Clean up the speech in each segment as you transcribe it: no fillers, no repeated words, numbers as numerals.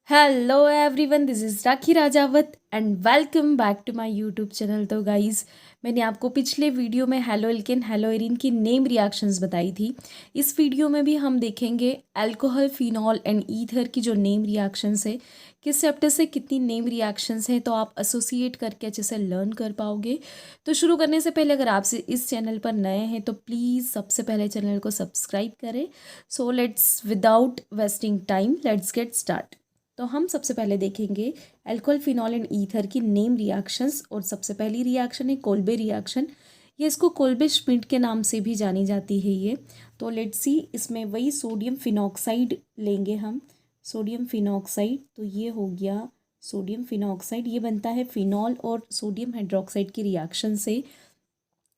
Hello everyone, this is Rakhi Rajawat and welcome back to my YouTube channel. तो guys, मैंने आपको पिछले वीडियो में हेलो एल्केन हेलो एरिन की नेम रिएक्शंस बताई थी। इस वीडियो में भी हम देखेंगे अल्कोहल, फिनॉल एंड ईथर की जो नेम रिएक्शंस है, किस चैप्टर से कितनी नेम रिएक्शंस हैं, तो आप एसोसिएट करके अच्छे से लर्न कर पाओगे। तो शुरू करने से पहले अगर आप इस चैनल पर नए हैं तो प्लीज़ सबसे पहले चैनल को सब्सक्राइब करें। So let's without wasting time let's get start. तो हम सबसे पहले देखेंगे अल्कोहल, फिनॉल एंड ईथर की नेम रिएक्शंस। और सबसे पहली रिएक्शन है कोल्बे रिएक्शन। ये इसको कोल्बे श्मिट के नाम से भी जानी जाती है ये। तो लेट्स सी, इसमें वही सोडियम फिनॉक्साइड लेंगे हम। सोडियम फिनॉक्साइड, तो ये हो गया सोडियम फिनॉक्साइड। ये बनता है फिनॉल और सोडियम हाइड्रोक्साइड की रिएक्शन से।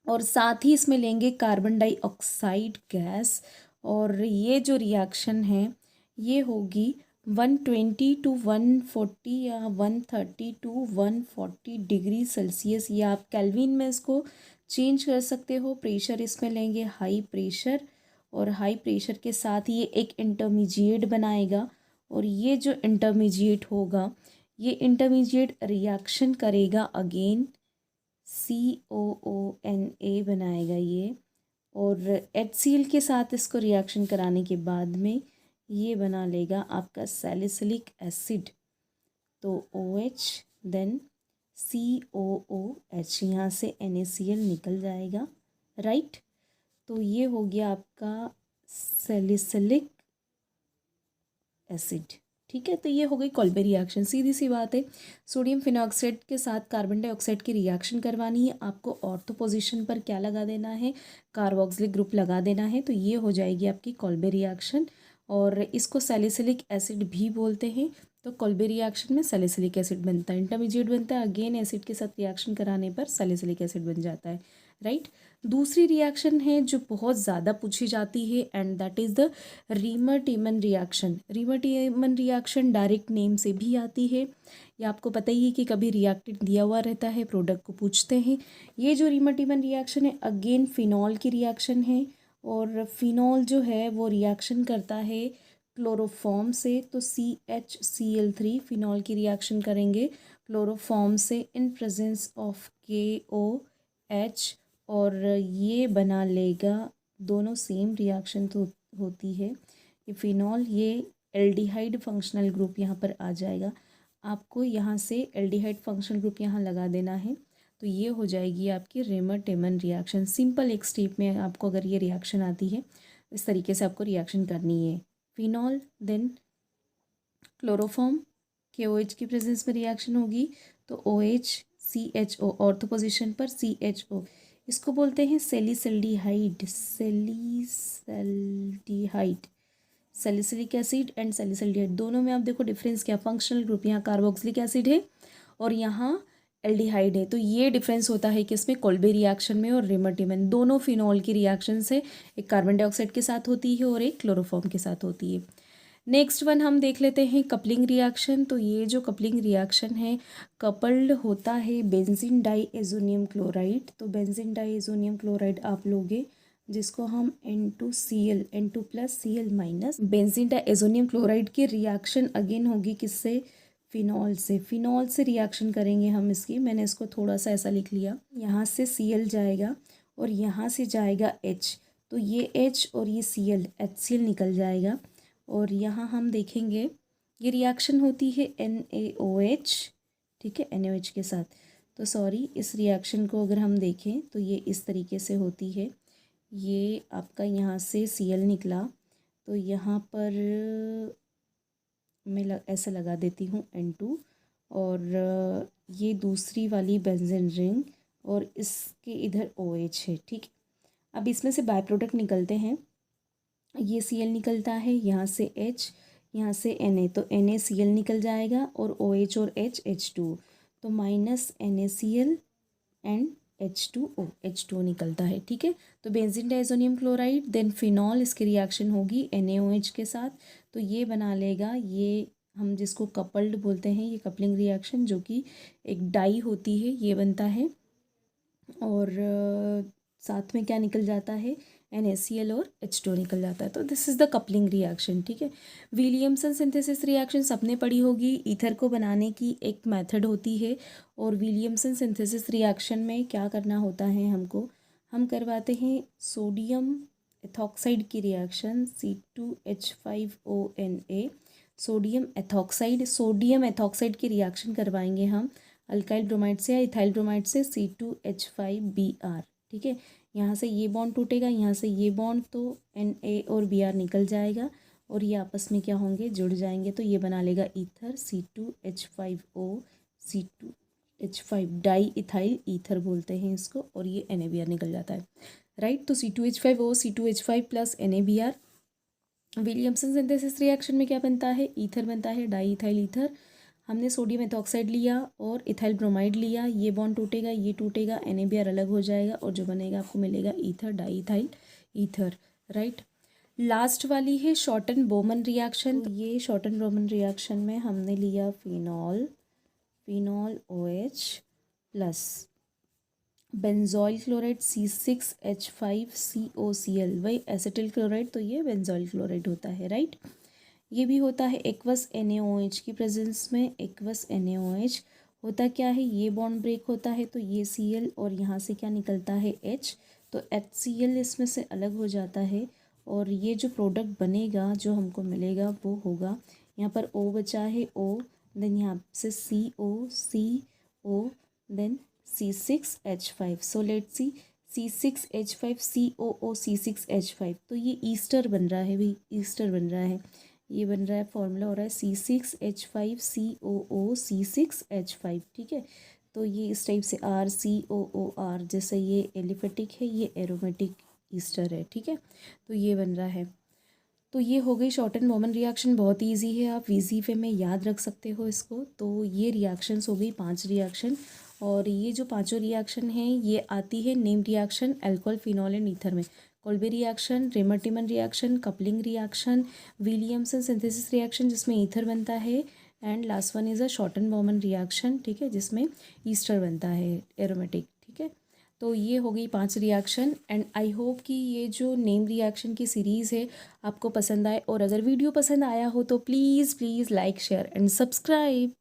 और साथ ही इसमें लेंगे कार्बन डाइऑक्साइड गैस। और ये जो रिएक्शन है ये होगी 120 टू 140 या 130 टू 140 डिग्री सेल्सियस। या आप केल्विन में इसको चेंज कर सकते हो। प्रेशर इसमें लेंगे हाई प्रेशर, और हाई प्रेशर के साथ ये एक इंटरमीडिएट बनाएगा। और ये जो इंटरमीडिएट होगा, ये इंटरमीडिएट रिएक्शन करेगा अगेन COONA बनाएगा ये। और HCl के साथ इसको रिएक्शन कराने के बाद में ये बना लेगा आपका सैलिसिलिक एसिड। तो OH देन COOH, यहाँ से NaCl निकल जाएगा, राइट। तो ये हो गया आपका सैलिसिलिक एसिड, ठीक है। तो ये हो गई कोल्बे रिएक्शन। सीधी सी बात है, सोडियम फिनॉक्साइड के साथ कार्बन डाइऑक्साइड की रिएक्शन करवानी है आपको। ऑर्थो पोजीशन पर क्या लगा देना है, कार्बोक्सिलिक ग्रुप लगा देना है। तो ये हो जाएगी आपकी कोल्बे रिएक्शन। और इसको सैलिसिलिक एसिड भी बोलते हैं। तो कोल्बे रिएक्शन में सैलिसिलिक एसिड बनता है, इंटरमीडिएट बनता है, अगेन एसिड के साथ रिएक्शन कराने पर सैलिसिलिक एसिड बन जाता है, राइट। दूसरी रिएक्शन है जो बहुत ज़्यादा पूछी जाती है and that is the Reimer Tiemann reaction. Reimer Tiemann reaction direct name से भी आती है। ये आपको पता ही है कि कभी रिएक्टेंट दिया हुआ रहता है, प्रोडक्ट को पूछते हैं। ये जो रीमर टेमन रिएक्शन है अगेन फिनॉल की रिएक्शन है। और फिनॉल जो है वो रिएक्शन करता है क्लोरोफॉर्म से। तो CHCl3 फिनॉल की रिएक्शन करेंगे क्लोरोफॉर्म से इन प्रेजेंस ऑफ KOH। और ये बना लेगा, दोनों सेम रिएक्शन तो होती है। ये फिनॉल, ये एल्डिहाइड फंक्शनल ग्रुप यहाँ पर आ जाएगा। आपको यहाँ से एल्डिहाइड फंक्शनल ग्रुप यहाँ लगा देना है। तो ये हो जाएगी आपकी रेमर टेमन रिएक्शन। सिंपल एक स्टेप में आपको अगर ये रिएक्शन आती है, इस तरीके से आपको रिएक्शन करनी है। फिनॉल देन क्लोरोफॉर्म, KOH की प्रेजेंस में रिएक्शन होगी। तो OH CHO, ऑर्थो पोजिशन पर CHO, इसको बोलते हैं salicylaldehyde. Salicylaldehyde, salicylic acid and salicylaldehyde, दोनों में आप देखो डिफरेंस क्या, फंक्शनल ग्रुप यहाँ कार्बोक्सिलिक एसिड है और यहाँ एल्डिहाइड है। तो ये डिफरेंस होता है कि इसमें कोल्बे रिएक्शन में और रेमर टेमन, दोनों फिनॉल की रिएक्शन से एक कार्बन डाइऑक्साइड के साथ होती है और एक क्लोरोफॉर्म के साथ होती है। नेक्स्ट वन हम देख लेते हैं कपलिंग रिएक्शन। तो ये जो कपलिंग रिएक्शन है, कपल्ड होता है बेंजीन डाईएजोनियम क्लोराइड। तो बेंजीन डाईएजोनियम क्लोराइड आप लोगे, जिसको हम N2Cl, N2+Cl- benzene diazonium chloride की रिएक्शन अगेन होगी किससे, फिनॉल से। फिनॉल से रिएक्शन करेंगे हम इसकी। मैंने इसको थोड़ा सा ऐसा लिख लिया, यहाँ से Cl जाएगा और यहाँ से जाएगा H। तो ये H और ये Cl, HCl निकल जाएगा। और यहाँ हम देखेंगे ये रिएक्शन होती है NaOH, ठीक है, NaOH के साथ। तो सॉरी, इस रिएक्शन को अगर हम देखें तो ये इस तरीके से होती है। ये आपका यहाँ से Cl निकला, तो यहाँ पर मैं ऐसे लगा देती हूँ N2। और ये दूसरी वाली बेंजीन रिंग और इसके इधर OH है, ठीक है। अब इसमें से बाय प्रोडक्ट निकलते हैं। ये Cl निकलता है, यहाँ से H, यहाँ से Na, तो NaCl निकल जाएगा और OH और H H2, तो माइनस NaCl एंड H2O निकलता है, ठीक है। तो benzene diazonium chloride then phenol, इसकी रिएक्शन होगी NaOH के साथ। तो ये बना लेगा, ये हम जिसको कपल्ड बोलते हैं, ये कपलिंग रिएक्शन जो कि एक डाई होती है, ये बनता है। और साथ में क्या निकल जाता है, NaCl और H2 निकल जाता है। तो this is the coupling reaction, ठीक है। विलियमसन सिंथेसिस रिएक्शन सबने पढ़ी होगी। ईथर को बनाने की एक मेथड होती है और विलियमसन सिंथेसिस रिएक्शन में क्या करना होता है हमको, हम करवाते हैं सोडियम एथॉक्साइड की रिएक्शन C2H5ONa, सोडियम एथॉक्साइड की रिएक्शन करवाएंगे हम अल्काइल ब्रोमाइड से या इथाइल ब्रोमाइड से C2H5Br, ठीक है। यहाँ से ये बॉन्ड टूटेगा, यहाँ से ये बॉन्ड, तो Na और Br निकल जाएगा और ये आपस में क्या होंगे, जुड़ जाएंगे, तो ये बना लेगा ether C2H5O, C2H5 di ethyl ether बोलते हैं इसको, और ये NaBr निकल जाता है, राइट। तो C2H5O C2H5 plus NaBr। Williamson synthesis reaction में क्या बनता है, ईथर बनता है, डाई इथाइल ईथर। हमने सोडियम एथॉक्साइड लिया और इथाइल ब्रोमाइड लिया, ये बॉन्ड टूटेगा, ये टूटेगा, NaBr अलग हो जाएगा और जो बनेगा आपको मिलेगा ether di ethyl ether, right. Last वाली है शॉर्टन बोमन रिएक्शन। तो ये शॉर्टन बोमन रिएक्शन में हमने लिया phenol OH plus benzoyl chloride C6H5COCl, वही एसिटिल क्लोराइड, तो ये बेंजोइल क्लोराइड होता है, राइट। ये भी होता है एक्वस NaOH की प्रेजेंस में। एक्वस NaOH होता क्या है, ये बॉन्ड ब्रेक होता है तो ये Cl और यहाँ से क्या निकलता है H, तो HCl इसमें से अलग हो जाता है और ये जो प्रोडक्ट बनेगा जो हमको मिलेगा वो होगा, यहाँ पर O बचा है O, देन यहाँ से CO then C6H5। So let's see C6H5 COO C6H5, तो ये ईस्टर बन रहा है भाई, ईस्टर बन रहा है, ये बन रहा है, फॉर्मूला हो रहा है C6H5COO C6H5, ठीक है। तो ये इस टाइप से RCOOR, जैसे ये एलिफेटिक है, ये एरोमेटिक ईस्टर है, ठीक है। तो ये बन रहा है। तो ये हो गई शॉर्टन बोमन रिएक्शन, बहुत ईजी है, आप वे में याद रख सकते हो इसको। तो ये रिएक्शंस हो गई 5 रिएक्शन, और ये जो पांचों रिएक्शन हैं ये आती है name reaction alcohol phenol and ether में। Kolbe reaction, Reimer Tiemann reaction, coupling reaction, Williamson synthesis reaction जिसमें ईथर बनता है, and last one is a Schotten Baumann reaction, ठीक है, जिसमें ईस्टर बनता है एरोमेटिक, ठीक है। तो ये हो गई 5 रिएक्शन, एंड आई होप कि ये जो नेम रिएक्शन की सीरीज़ है आपको पसंद आए, और अगर वीडियो पसंद आया हो तो please like share and subscribe.